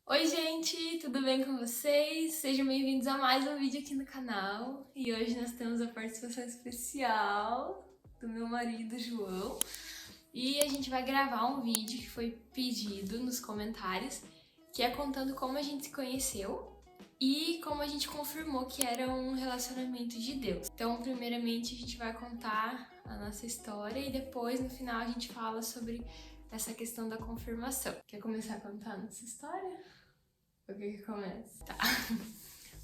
Oi gente, tudo bem com vocês? Sejam bem-vindos a mais um vídeo aqui no canal. E hoje nós temos a participação especial do meu marido, João. E a gente vai gravar um vídeo que foi pedido nos comentários, que é contando como a gente se conheceu e como a gente confirmou que era um relacionamento de Deus. Então, primeiramente, a gente vai contar a nossa história e depois, no final, a gente fala sobre essa questão da confirmação. Quer começar a contar a nossa história? O que começa? Tá.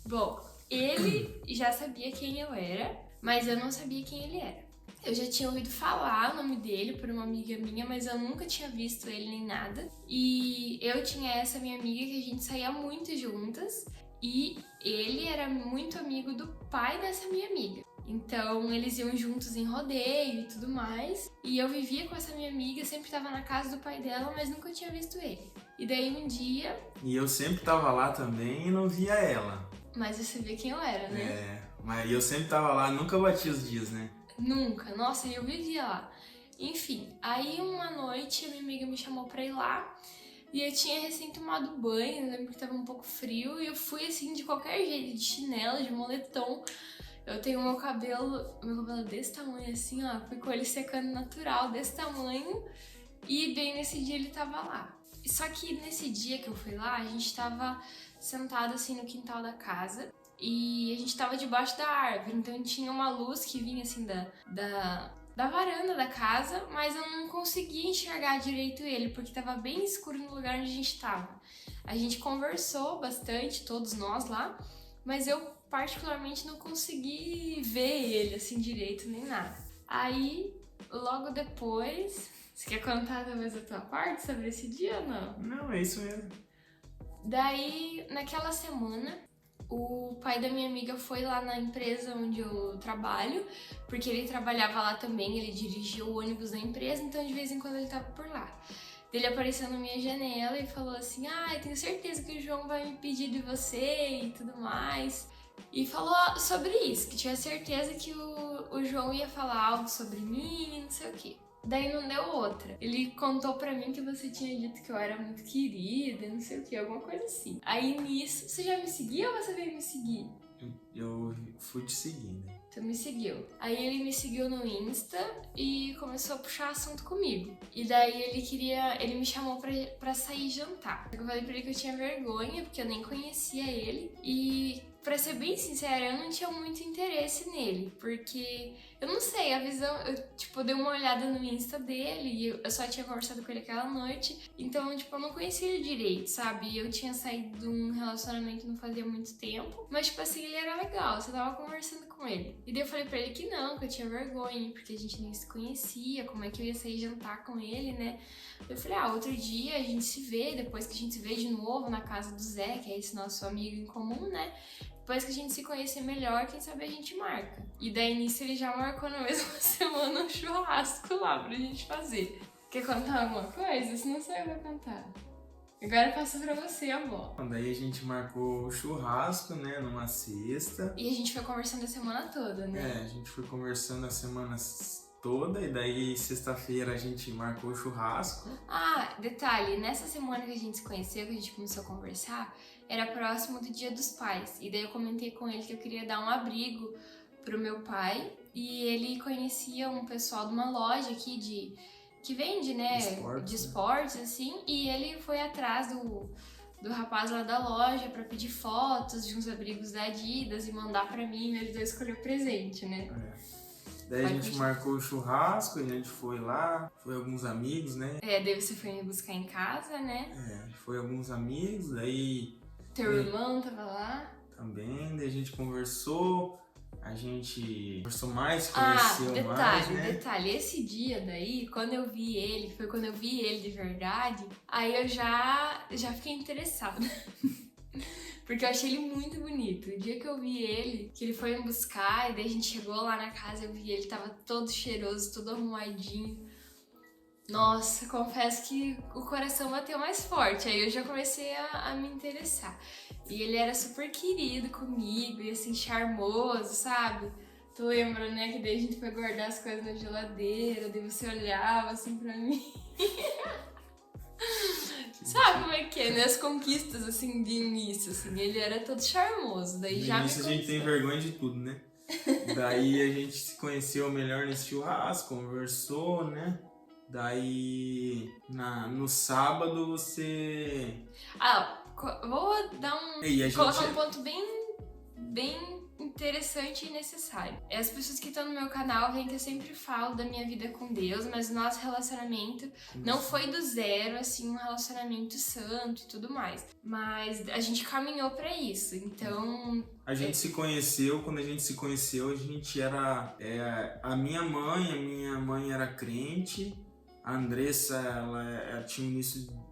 Bom, ele já sabia quem eu era, mas eu não sabia quem ele era. Eu já tinha ouvido falar o nome dele por uma amiga minha, mas eu nunca tinha visto ele nem nada. E eu tinha essa minha amiga que a gente saía muito juntas, e ele era muito amigo do pai dessa minha amiga. Então eles iam juntos em rodeio e tudo mais. E eu vivia com essa minha amiga, sempre estava na casa do pai dela, mas nunca tinha visto ele. E daí um dia... E eu sempre tava lá também e não via ela. Mas você sabia quem eu era, né? Mas eu sempre tava lá, nunca bati os dias, né? Nunca. Nossa, eu vivia lá. Enfim, aí uma noite a minha amiga me chamou pra ir lá. E eu tinha recém tomado banho, eu lembro que tava um pouco frio. E eu fui assim, de qualquer jeito, de chinelo, de moletom. Eu tenho meu cabelo é desse tamanho assim, ó. Fui com ele secando natural, desse tamanho. E bem nesse dia ele tava lá. Só que nesse dia que eu fui lá, a gente tava sentado assim no quintal da casa. E a gente tava debaixo da árvore, então tinha uma luz que vinha assim da varanda da casa, mas eu não conseguia enxergar direito ele, porque tava bem escuro no lugar onde a gente tava. A gente conversou bastante, todos nós lá, mas eu particularmente não consegui ver ele assim direito nem nada. Aí, logo depois, você quer contar talvez a tua parte sobre esse dia ou não? Não, é isso mesmo. Daí, naquela semana, o pai da minha amiga foi lá na empresa onde eu trabalho, porque ele trabalhava lá também, ele dirigia o ônibus da empresa, então de vez em quando ele tava por lá. Ele apareceu na minha janela e falou assim: eu tenho certeza que o João vai me pedir de você e tudo mais. E falou sobre isso, que tinha certeza que o João ia falar algo sobre mim e não sei o quê. Daí não deu outra. Ele contou pra mim que você tinha dito que eu era muito querida, não sei o que, alguma coisa assim. Aí nisso, você já me seguia ou você veio me seguir? Eu fui te seguindo. Tu me seguiu. Aí ele me seguiu no Insta e começou a puxar assunto comigo. E daí ele me chamou pra sair jantar. Eu falei pra ele que eu tinha vergonha, porque eu nem conhecia ele. E pra ser bem sincera, eu não tinha muito interesse nele, porque eu não sei, a visão, eu dei uma olhada no Insta dele e eu só tinha conversado com ele aquela noite, então, eu não conhecia ele direito, sabe? Eu tinha saído de um relacionamento não fazia muito tempo, mas, assim, ele era legal, você tava conversando com ele. E daí eu falei pra ele que não, que eu tinha vergonha, porque a gente nem se conhecia, como é que eu ia sair jantar com ele, né? Eu falei, outro dia a gente se vê, depois que a gente se vê de novo na casa do Zé, que é esse nosso amigo em comum, né? Depois que a gente se conhecer melhor, quem sabe a gente marca. E daí nisso ele já marcou na mesma semana um churrasco lá pra gente fazer. Quer contar alguma coisa? Se não sei, eu vou contar. Agora eu passo pra você, amor. Daí a gente marcou o churrasco, né, numa sexta. E a gente foi conversando a semana toda, né? A gente foi conversando a semana toda e daí sexta-feira a gente marcou o churrasco. Detalhe, nessa semana que a gente se conheceu, que a gente começou a conversar, era próximo do Dia dos Pais. E daí eu comentei com ele que eu queria dar um abrigo pro meu pai. E ele conhecia um pessoal de uma loja aqui que vende, né, de esportes, assim. E ele foi atrás do rapaz lá da loja pra pedir fotos de uns abrigos da Adidas e mandar pra mim, e eles dois escolheram o presente, né? Daí a gente marcou o churrasco, a gente foi lá, foi alguns amigos, né? Daí você foi me buscar em casa, né? Foi alguns amigos, daí... Teu irmão tava lá? Também, daí a gente conversou, a gente conversou mais, conheceu mais, né? Detalhe, esse dia daí, quando eu vi ele, que foi quando eu vi ele de verdade, aí eu já fiquei interessada. Porque eu achei ele muito bonito. O dia que eu vi ele, que ele foi me buscar, e daí a gente chegou lá na casa, eu vi ele, tava todo cheiroso, todo arrumadinho. Nossa, confesso que o coração bateu mais forte, aí eu já comecei a me interessar. E ele era super querido comigo, e assim, charmoso, sabe? Tu lembra, né, que daí a gente foi guardar as coisas na geladeira, daí você olhava assim pra mim. Sabe como é que é, né? As conquistas, assim, de início, assim, ele era todo charmoso, daí No já me início a gente tem conquistou. vergonha de tudo, né? Daí a gente se conheceu melhor nesse churrasco, conversou, né? Daí no sábado você... Vou dar E a colocar gente... um ponto bem interessante e necessário. As pessoas que estão no meu canal veem que eu sempre falo da minha vida com Deus, mas o nosso relacionamento não foi do zero, assim, um relacionamento santo e tudo mais. Mas a gente caminhou pra isso, então... A gente se conheceu, quando a gente se conheceu, a gente era... a minha mãe era crente, a Andressa, ela tinha um início...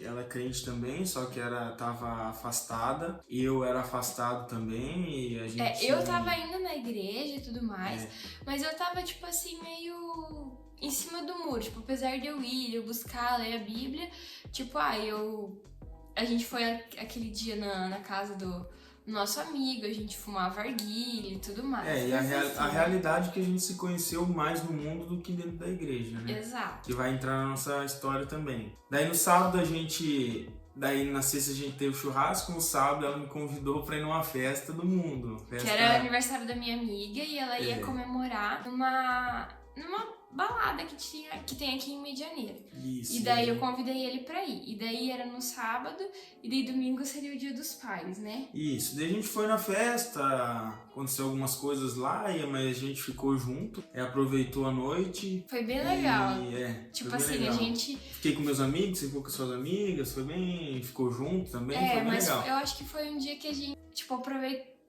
Ela é crente também, só que tava afastada. Eu era afastado também e a gente... eu tava indo na igreja e tudo mais, mas eu tava, tipo assim, meio em cima do muro. Tipo, apesar de eu ir, eu buscar, ler a Bíblia, tipo, a gente foi aquele dia na casa do nosso amigo, a gente fumava arguilha e tudo mais. E a realidade é que a gente se conheceu mais no mundo do que dentro da igreja, né? Exato. Que vai entrar na nossa história também. Daí no sábado Daí na sexta a gente teve churrasco, no sábado ela me convidou pra ir numa festa do mundo. Que era aniversário da minha amiga e ela ia comemorar numa balada que tem aqui em Medianeira. Isso. E daí eu convidei ele pra ir. E daí era no sábado, e daí domingo seria o Dia dos Pais, né? Isso. Daí a gente foi na festa, aconteceu algumas coisas lá, mas a gente ficou junto, aproveitou a noite. Foi bem legal. Tipo assim, legal. A gente... Fiquei com meus amigos, você ficou com suas amigas, foi bem... Ficou junto também, foi bem mas legal. Eu acho que foi um dia que a gente, tipo,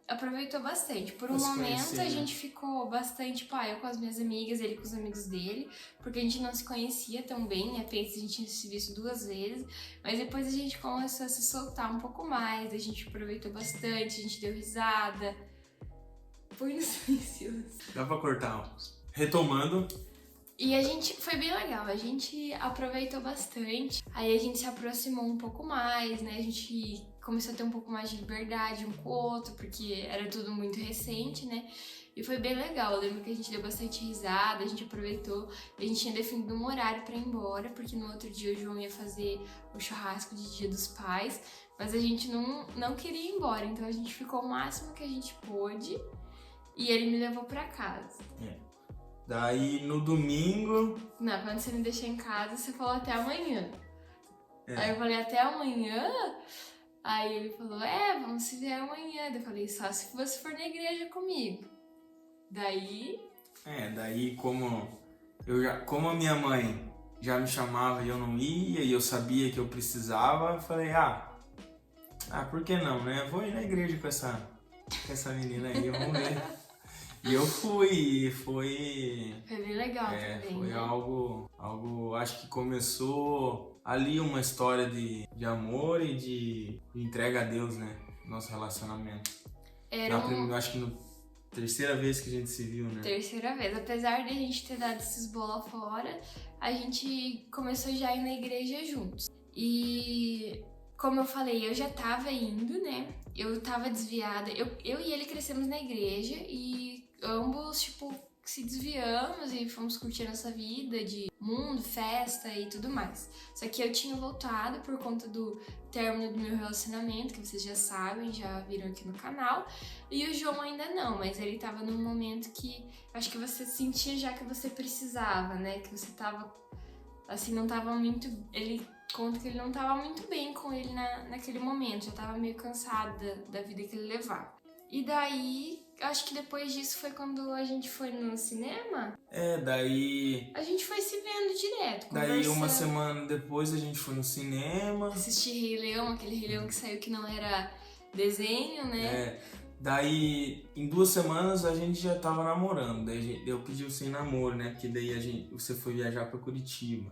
aproveitou bastante. Por um momento a gente ficou bastante, eu com as minhas amigas, ele com os amigos dele, porque a gente não se conhecia tão bem, né? Apenas a gente tinha se visto 2 vezes, mas depois a gente começou a se soltar um pouco mais, a gente aproveitou bastante, a gente deu risada. Foi silencioso. Dá pra cortar, retomando. E a gente, foi bem legal, a gente aproveitou bastante, aí a gente se aproximou um pouco mais, né? A gente começou a ter um pouco mais de liberdade um com o outro, porque era tudo muito recente, né? E foi bem legal, eu lembro que a gente deu bastante risada, a gente aproveitou, a gente tinha definido um horário pra ir embora, porque no outro dia o João ia fazer o churrasco de Dia dos Pais, mas a gente não queria ir embora, então a gente ficou o máximo que a gente pôde e ele me levou pra casa. Daí no domingo... Não, quando você me deixou em casa, você falou até amanhã. Aí eu falei, até amanhã? Aí ele falou, vamos se ver amanhã. Daí eu falei, só se você for na igreja comigo. Daí... daí como a minha mãe já me chamava e eu não ia, e eu sabia que eu precisava, eu falei, por que não, né? Vou ir na igreja com essa menina aí, vamos ver. E eu fui, e foi bem legal também, foi né? algo, acho que começou ali uma história de amor e de entrega a Deus, né? Nosso relacionamento. Acho que na terceira vez que a gente se viu, né? Terceira vez. Apesar de a gente ter dado esses bola fora, a gente começou já a ir na igreja juntos. E... como eu falei, eu já tava indo, né? Eu tava desviada. Eu e ele crescemos na igreja e ambos, se desviamos e fomos curtir a nossa vida de mundo, festa e tudo mais. Só que eu tinha voltado por conta do término do meu relacionamento, que vocês já sabem, já viram aqui no canal. E o João ainda não, mas ele tava num momento que acho que você sentia já que você precisava, né? Que você tava, assim, não tava muito... Ele conta que ele não tava muito bem com ele naquele momento, já tava meio cansado da vida que ele levava. E daí, acho que depois disso foi quando a gente foi no cinema. Daí... a gente foi se vendo direto, conversando. Daí uma semana depois a gente foi no cinema. Assistir Rei Leão, aquele Rei Leão que saiu que não era desenho, né? Daí, em 2 semanas a gente já tava namorando. Daí eu pedi você em namoro, né? Porque daí você foi viajar pra Curitiba.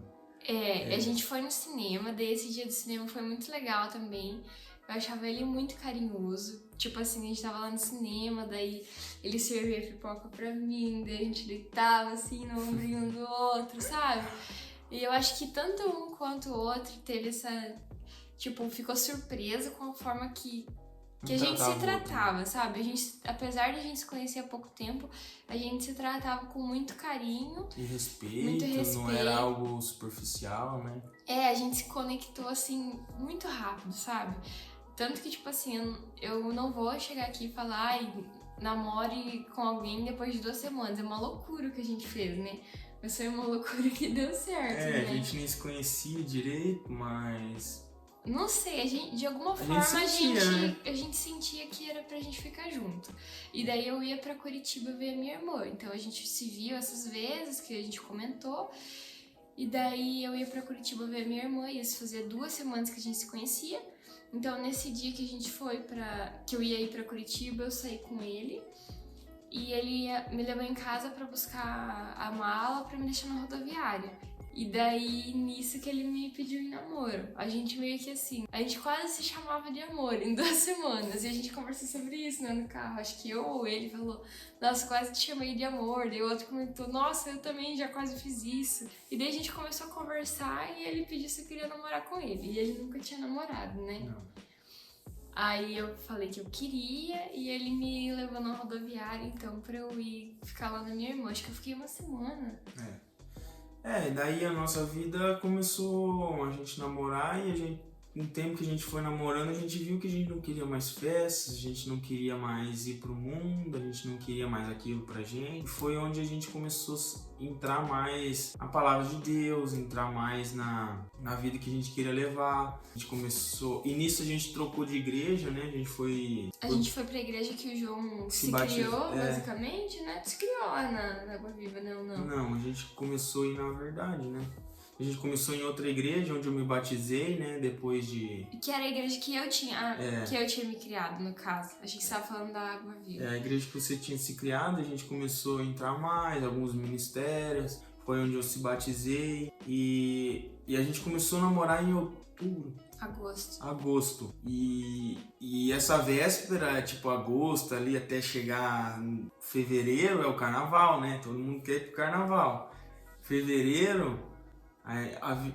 A gente foi no cinema, daí esse dia do cinema foi muito legal também. Eu achava ele muito carinhoso. Tipo assim, a gente tava lá no cinema, daí ele servia pipoca pra mim, daí a gente deitava assim no ombrinho um do outro, sabe? E eu acho que tanto um quanto o outro teve essa... ficou surpreso com a forma que que a gente se tratava, sabe? A gente, apesar de a gente se conhecer há pouco tempo, a gente se tratava com muito carinho. E respeito, não era algo superficial, né? A gente se conectou, assim, muito rápido, sabe? Tanto que, tipo assim, eu não vou chegar aqui e falar, ai, namore com alguém depois de 2 semanas. É uma loucura o que a gente fez, né? Mas foi uma loucura que deu certo, né? A gente nem se conhecia direito, mas... Não sei, de alguma forma a gente sentia que era pra gente ficar junto. E daí eu ia pra Curitiba ver a minha irmã. Então a gente se viu essas vezes que a gente comentou. E daí eu ia pra Curitiba ver a minha irmã. E isso fazia 2 semanas que a gente se conhecia. Então nesse dia que a gente que eu ia ir pra Curitiba, eu saí com ele. E ele me levou em casa pra buscar a mala pra me deixar na rodoviária. E daí, nisso que ele me pediu em namoro. A gente meio que assim, a gente quase se chamava de amor em 2 semanas. E a gente conversou sobre isso, né, no carro. Acho que eu ou ele falou, nossa, quase te chamei de amor. Daí o outro comentou, nossa, eu também já quase fiz isso. E daí a gente começou a conversar e ele pediu se eu queria namorar com ele. E ele nunca tinha namorado, né? Não. Aí eu falei que eu queria e ele me levou na rodoviária, então, pra eu ir ficar lá na minha irmã. Acho que eu fiquei 1 semana. E daí a nossa vida começou a gente namorar e no tempo que a gente foi namorando, a gente viu que a gente não queria mais festas, a gente não queria mais ir pro mundo, a gente não queria mais aquilo pra gente. E foi onde a gente começou a entrar mais na palavra de Deus, entrar mais na vida que a gente queria levar. A gente começou... E nisso a gente trocou de igreja, né? A gente foi pra igreja que o João se criou, basicamente, né? Tu se criou lá na Água Viva, não? Não, a gente começou a ir na verdade, né? A gente começou em outra igreja, onde eu me batizei, né, depois de... Que era a igreja que eu tinha me criado, no caso. Achei que você estava falando da Água Viva. A igreja que você tinha se criado, a gente começou a entrar mais, alguns ministérios. Foi onde eu se batizei. E a gente começou a namorar em outubro. Agosto. E essa véspera, tipo agosto, ali até chegar fevereiro, é o carnaval, né? Todo mundo quer ir pro carnaval. Fevereiro...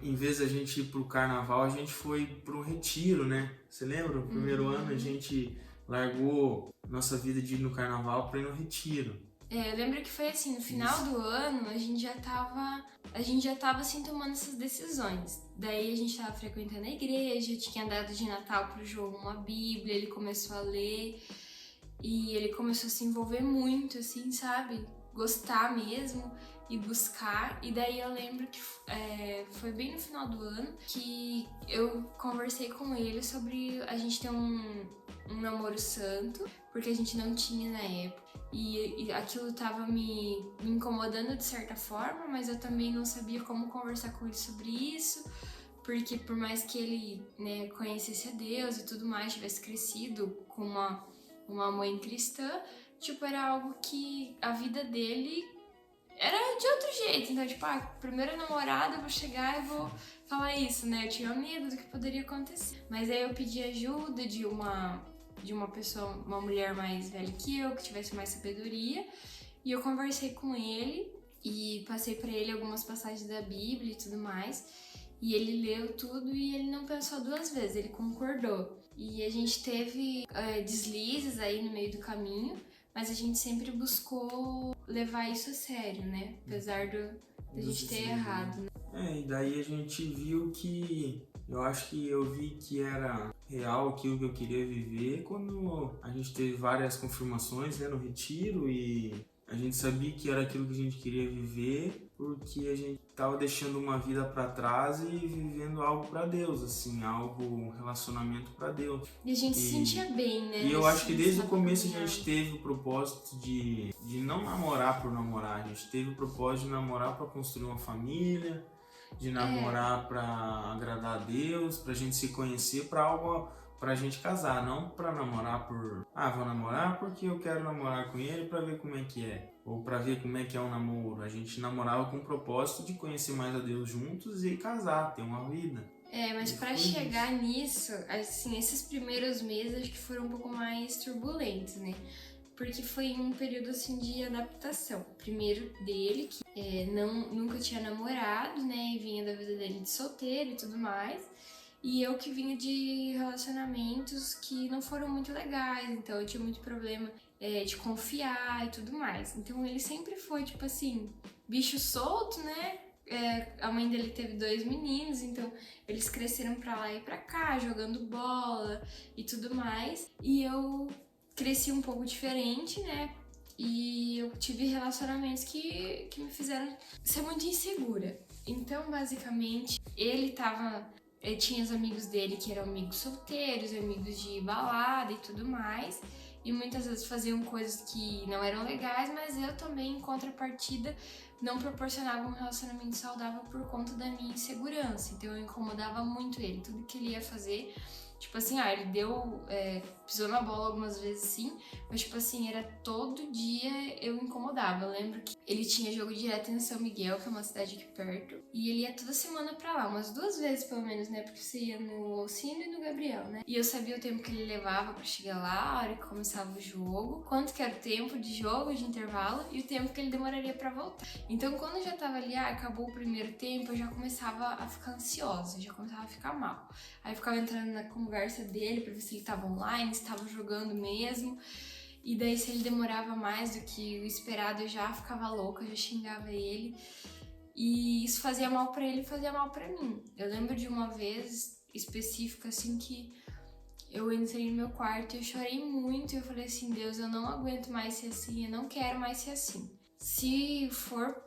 em vez da gente ir pro carnaval, a gente foi pro retiro, né? Você lembra? No primeiro ano a gente largou nossa vida de ir no carnaval pra ir no retiro. Eu lembro que foi assim, no final do ano a gente já tava assim tomando essas decisões. Daí a gente tava frequentando a igreja, tinha dado de Natal pro João uma Bíblia, ele começou a ler e ele começou a se envolver muito, assim, sabe? Gostar mesmo e buscar. E daí eu lembro que foi bem no final do ano que eu conversei com ele sobre a gente ter um namoro santo, porque a gente não tinha na época. E aquilo tava me incomodando de certa forma, mas eu também não sabia como conversar com ele sobre isso, porque por mais que ele, né, conhecesse a Deus e tudo mais, tivesse crescido com uma mãe cristã, tipo, era algo que a vida dele era de outro jeito. Então, tipo, primeiro namorado, eu vou chegar e vou falar isso, né? Eu tinha medo do que poderia acontecer. Mas aí eu pedi ajuda de uma pessoa, uma mulher mais velha que eu, que tivesse mais sabedoria. E eu conversei com ele e passei pra ele algumas passagens da Bíblia e tudo mais. E ele leu tudo e ele não pensou 2 vezes, ele concordou. E a gente teve deslizes aí no meio do caminho, mas a gente sempre buscou levar isso a sério, né? Apesar da gente ter errado, né? E daí a gente viu que... eu vi que era real aquilo que eu queria viver quando a gente teve várias confirmações, né, no retiro, e a gente sabia que era aquilo que a gente queria viver, porque a gente tava deixando uma vida para trás e vivendo algo para Deus, assim, um relacionamento para Deus. E a gente se sentia bem, né? E eu acho que desde o começo a gente teve o propósito de não namorar por namorar, a gente teve o propósito de namorar para construir uma família, de namorar para agradar a Deus, pra gente se conhecer, pra gente casar, não pra namorar por... vou namorar porque eu quero namorar com ele pra ver como é que é. Ou pra ver como é que é um namoro. A gente namorava com o propósito de conhecer mais a Deus juntos e casar, ter uma vida. Mas pra chegar nisso, assim, esses primeiros meses acho que foram um pouco mais turbulentos, né? Porque foi um período, assim, de adaptação. Primeiro dele, que nunca tinha namorado, né? E vinha da vida dele de solteiro e tudo mais. E eu que vinha de relacionamentos que não foram muito legais, então eu tinha muito problema de confiar e tudo mais. Então ele sempre foi, tipo assim, bicho solto, né? A mãe dele teve 2 meninos, então eles cresceram pra lá e pra cá, jogando bola e tudo mais. E eu cresci um pouco diferente, né? E eu tive relacionamentos que me fizeram ser muito insegura. Então, basicamente, ele tinha os amigos dele que eram amigos solteiros, amigos de balada e tudo mais. E muitas vezes faziam coisas que não eram legais, mas eu também, em contrapartida, não proporcionava um relacionamento saudável por conta da minha insegurança. Então eu incomodava muito ele. Tudo que ele ia fazer, tipo assim, ele pisou na bola algumas vezes sim, mas tipo assim, era todo dia eu incomodava. Eu lembro que ele tinha jogo direto em São Miguel, que é uma cidade aqui perto, e ele ia toda semana pra lá, umas 2 vezes pelo menos, né, porque você ia no Alcino e no Gabriel, né, e eu sabia o tempo que ele levava pra chegar lá, a hora que começava o jogo, quanto que era o tempo de jogo, de intervalo, e o tempo que ele demoraria pra voltar. Então quando eu já tava ali, acabou o primeiro tempo, eu já começava a ficar ansiosa, já começava a ficar mal. Aí eu ficava entrando na conversa dele pra ver se ele tava online, se tava jogando mesmo. E daí se ele demorava mais do que o esperado, eu já ficava louca, eu já xingava ele. E isso fazia mal pra ele e fazia mal pra mim. Eu lembro de uma vez específica, assim, que eu entrei no meu quarto e eu chorei muito. E eu falei assim, Deus, eu não aguento mais ser assim, eu não quero mais ser assim. Se for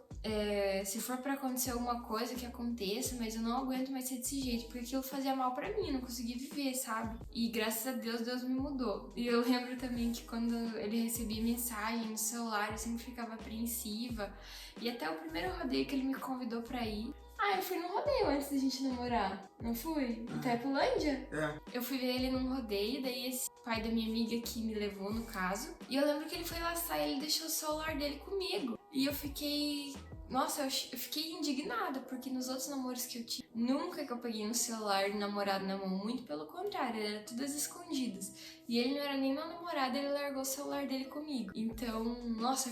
pra acontecer alguma coisa, que aconteça, mas eu não aguento mais ser desse jeito, porque aquilo fazia mal pra mim, eu não conseguia viver, sabe? E graças a Deus, Deus me mudou. E eu lembro também que quando ele recebia mensagem no celular, eu sempre ficava apreensiva. E até o primeiro rodeio que ele me convidou pra ir, eu fui num rodeio antes da gente namorar, não fui? Em Itaipulândia? Eu fui ver ele num rodeio, daí esse pai da minha amiga que me levou, no caso. E eu lembro que ele foi lá sair, ele deixou o celular dele comigo. E eu fiquei... Nossa, eu fiquei indignada, porque nos outros namoros que eu tive, nunca que eu peguei um celular de namorado na mão, muito pelo contrário, era tudo às escondidas. E ele não era nem meu namorado, ele largou o celular dele comigo. Então, nossa,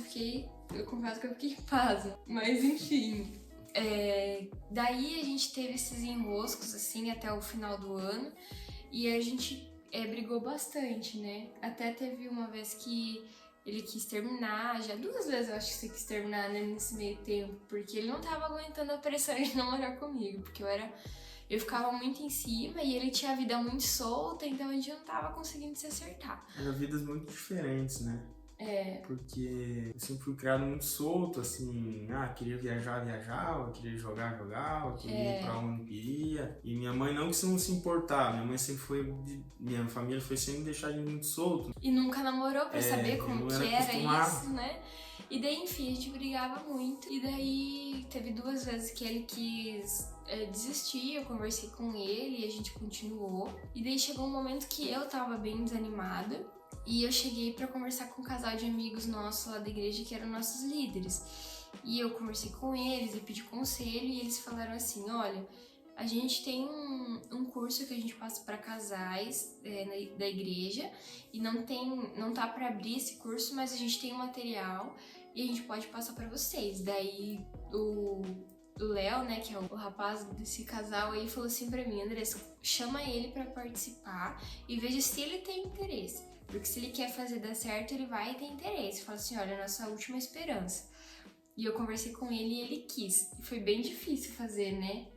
eu confesso que eu fiquei pasma. Mas enfim... Daí a gente teve esses enroscos, assim, até o final do ano. E a gente brigou bastante, né? Até teve uma vez que ele quis terminar, já 2 vezes eu acho que você quis terminar, né, nesse meio tempo. Porque ele não tava aguentando a pressão de namorar comigo. Porque eu ficava muito em cima e ele tinha a vida muito solta, então a gente não tava conseguindo se acertar. Eram vidas muito diferentes, né? Porque eu sempre fui criado muito solto, assim, queria viajar, viajava, queria jogar, jogava, queria ir pra onde queria. E minha mãe não que não se importar, minha família foi sempre deixar ele muito solto. E nunca namorou pra saber como que era acostumado. isso, né? E daí, enfim, a gente brigava muito. E daí, teve 2 vezes que ele quis desistir, eu conversei com ele e a gente continuou. E daí chegou um momento que eu tava bem desanimada. E eu cheguei pra conversar com um casal de amigos nossos lá da igreja que eram nossos líderes. E eu conversei com eles e pedi conselho e eles falaram assim, olha, a gente tem um curso que a gente passa pra casais da igreja e não tá pra abrir esse curso, mas a gente tem um material e a gente pode passar pra vocês. Daí o Léo, né, que é o rapaz desse casal aí, falou assim pra mim, Andressa, chama ele pra participar e veja se ele tem interesse. Porque se ele quer fazer dar certo, ele vai ter interesse. Fala assim, olha, nossa última esperança. E eu conversei com ele e ele quis. E foi bem difícil fazer, né?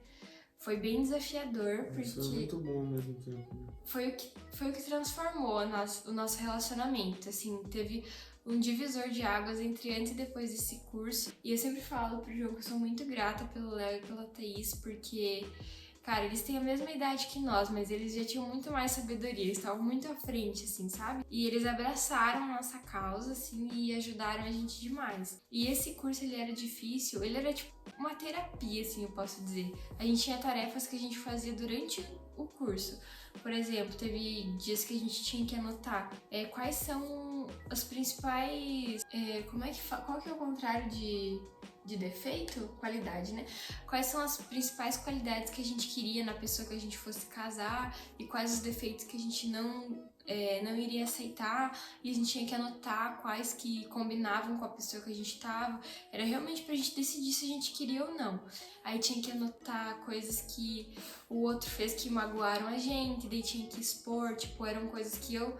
Foi bem desafiador, porque... Isso é muito bom ao mesmo tempo. Foi o que transformou o nosso relacionamento. Assim, teve um divisor de águas entre antes e depois desse curso. E eu sempre falo pro João que eu sou muito grata pelo Léo e pela Thaís, porque... Cara, eles têm a mesma idade que nós, mas eles já tinham muito mais sabedoria, eles estavam muito à frente, assim, sabe? E eles abraçaram a nossa causa, assim, e ajudaram a gente demais. E esse curso, ele era difícil, ele era tipo uma terapia, assim, eu posso dizer. A gente tinha tarefas que a gente fazia durante o curso. Por exemplo, teve dias que a gente tinha que anotar quais são as principais... Qual que é o contrário de defeito? Qualidade, né? Quais são as principais qualidades que a gente queria na pessoa que a gente fosse casar e quais os defeitos que a gente não não iria aceitar, e a gente tinha que anotar quais que combinavam com a pessoa que a gente tava. Era realmente pra gente decidir se a gente queria ou não. Aí tinha que anotar coisas que o outro fez que magoaram a gente, daí tinha que expor, tipo, eram coisas que eu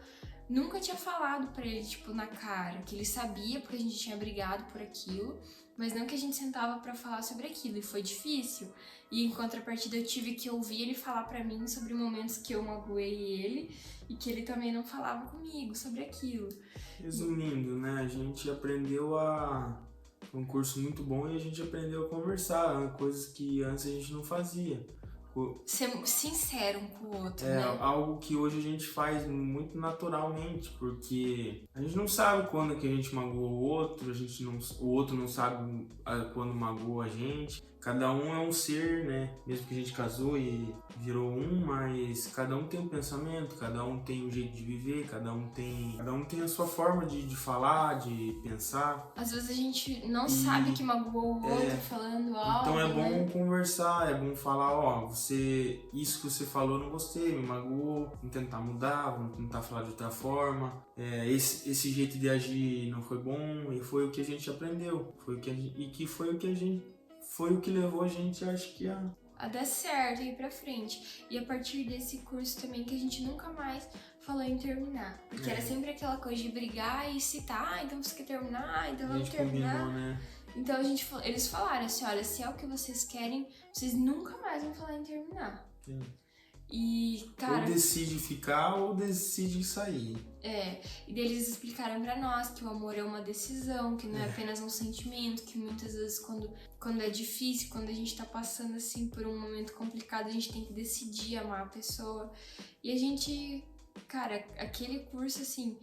nunca tinha falado pra ele, tipo, na cara, que ele sabia porque a gente tinha brigado por aquilo, mas não que a gente sentava pra falar sobre aquilo, e foi difícil. E em contrapartida eu tive que ouvir ele falar pra mim sobre momentos que eu magoei ele e que ele também não falava comigo sobre aquilo. Resumindo, né, a gente aprendeu um curso muito bom e a gente aprendeu a conversar, né, coisas que antes a gente não fazia. Ser sincero um com o outro, É né? algo que hoje a gente faz muito naturalmente, porque a gente não sabe quando que a gente magoou o outro, o outro não sabe quando magoou a gente. Cada um é um ser, né? Mesmo que a gente casou e virou um, mas cada um tem um pensamento, cada um tem um jeito de viver, cada um tem a sua forma de falar, de pensar. Às vezes a gente não sabe que magoou o outro falando algo. Então é bom né? conversar, é bom falar, ó, isso que você falou eu não gostei, me magoou, vamos tentar mudar, vamos tentar falar de outra forma. Esse jeito de agir não foi bom e foi o que a gente aprendeu, foi o que levou a gente, acho que a dar certo e ir pra frente. E a partir desse curso também que a gente nunca mais falou em terminar. Porque era sempre aquela coisa de brigar e citar, então você quer terminar, então vamos terminar. Combinou, né? Então eles falaram assim, olha, se é o que vocês querem, vocês nunca mais vão falar em terminar. Sim. E, cara... Ou decide ficar ou decide sair. E daí eles explicaram pra nós que o amor é uma decisão, que não é apenas um sentimento, que muitas vezes quando é difícil, quando a gente tá passando assim por um momento complicado, a gente tem que decidir amar a pessoa. E a gente, cara, aquele curso assim,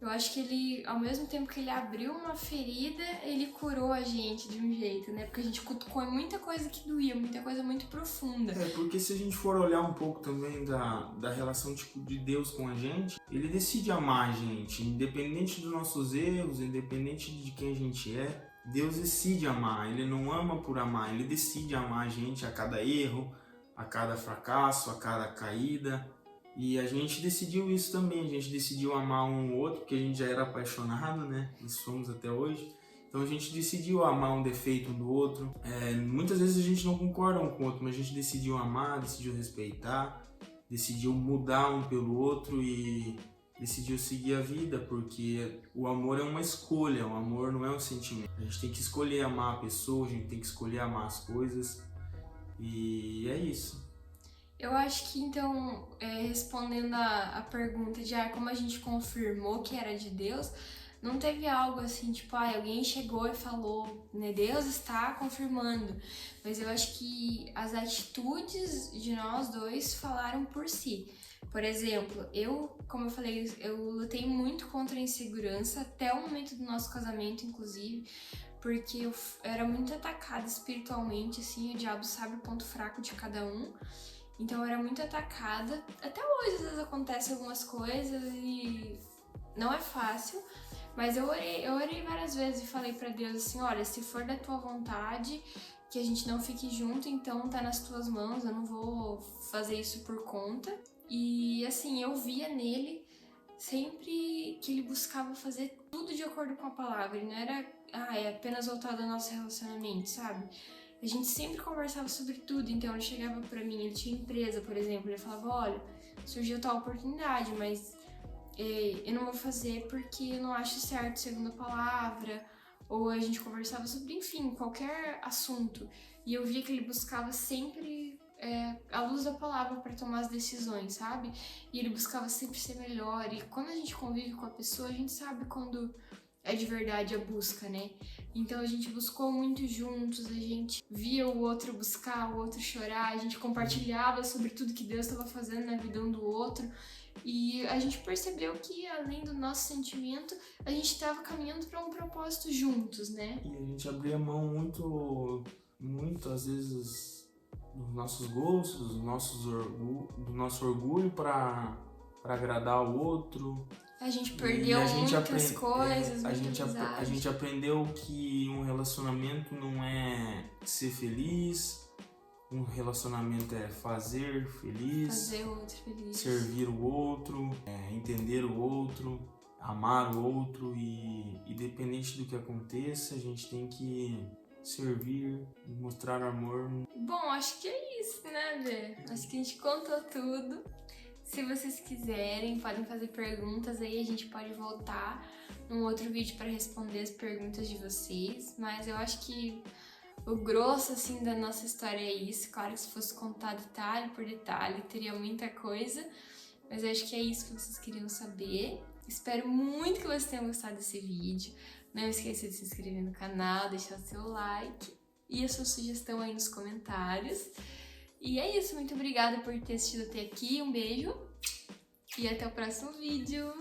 eu acho que ele, ao mesmo tempo que ele abriu uma ferida, ele curou a gente de um jeito, né? Porque a gente cutucou muita coisa que doía, muita coisa muito profunda. Porque se a gente for olhar um pouco também da relação tipo, de Deus com a gente, ele decide amar a gente, independente dos nossos erros, independente de quem a gente é. Deus decide amar, ele não ama por amar, ele decide amar a gente a cada erro, a cada fracasso, a cada caída. E a gente decidiu isso também, a gente decidiu amar um outro, porque a gente já era apaixonado, né? E somos até hoje. Então a gente decidiu amar um defeito um do outro. Muitas vezes a gente não concorda um com o outro, mas a gente decidiu amar, decidiu respeitar, decidiu mudar um pelo outro e decidiu seguir a vida, porque o amor é uma escolha, o amor não é um sentimento. A gente tem que escolher amar a pessoa, a gente tem que escolher amar as coisas e é isso. Eu acho que, então, respondendo a pergunta de como a gente confirmou que era de Deus, não teve algo assim, tipo, alguém chegou e falou, né, Deus está confirmando. Mas eu acho que as atitudes de nós dois falaram por si. Por exemplo, como eu falei, eu lutei muito contra a insegurança até o momento do nosso casamento, inclusive, porque eu era muito atacada espiritualmente, assim, o diabo sabe o ponto fraco de cada um. Então eu era muito atacada. Até hoje, às vezes, acontecem algumas coisas e não é fácil. Mas eu orei várias vezes e falei pra Deus assim, olha, se for da tua vontade, que a gente não fique junto, então tá nas tuas mãos, eu não vou fazer isso por conta. E assim, eu via nele sempre que ele buscava fazer tudo de acordo com a palavra. E não era, é apenas voltado ao nosso relacionamento, sabe? A gente sempre conversava sobre tudo, então ele chegava pra mim, ele tinha empresa, por exemplo, ele falava, olha, surgiu tal oportunidade, mas eu não vou fazer porque eu não acho certo segundo a palavra, ou a gente conversava sobre, enfim, qualquer assunto, e eu via que ele buscava sempre a luz da palavra para tomar as decisões, sabe? E ele buscava sempre ser melhor, e quando a gente convive com a pessoa, a gente sabe quando é de verdade a busca, né? Então a gente buscou muito juntos, a gente via o outro buscar, o outro chorar, a gente compartilhava sobre tudo que Deus estava fazendo na vida um do outro. E a gente percebeu que, além do nosso sentimento, a gente estava caminhando para um propósito juntos, né? E a gente abria mão muito às vezes, dos nossos gostos, do nosso orgulho para agradar o outro. A gente perdeu muitas coisas, a gente aprendeu que um relacionamento não é ser feliz, Um relacionamento é fazer feliz, Fazer o outro feliz. servir o outro, entender o outro, amar o outro e independente do que aconteça, a gente tem que servir, mostrar amor. Bom, acho que é isso, né, Bê? Acho que a gente contou tudo. Se vocês quiserem, podem fazer perguntas aí, a gente pode voltar num outro vídeo para responder as perguntas de vocês. Mas eu acho que o grosso, assim, da nossa história é isso. Claro que se fosse contar detalhe por detalhe, teria muita coisa. Mas eu acho que é isso que vocês queriam saber. Espero muito que vocês tenham gostado desse vídeo. Não esqueça de se inscrever no canal, deixar o seu like e a sua sugestão aí nos comentários. E é isso, muito obrigada por ter assistido até aqui, um beijo e até o próximo vídeo!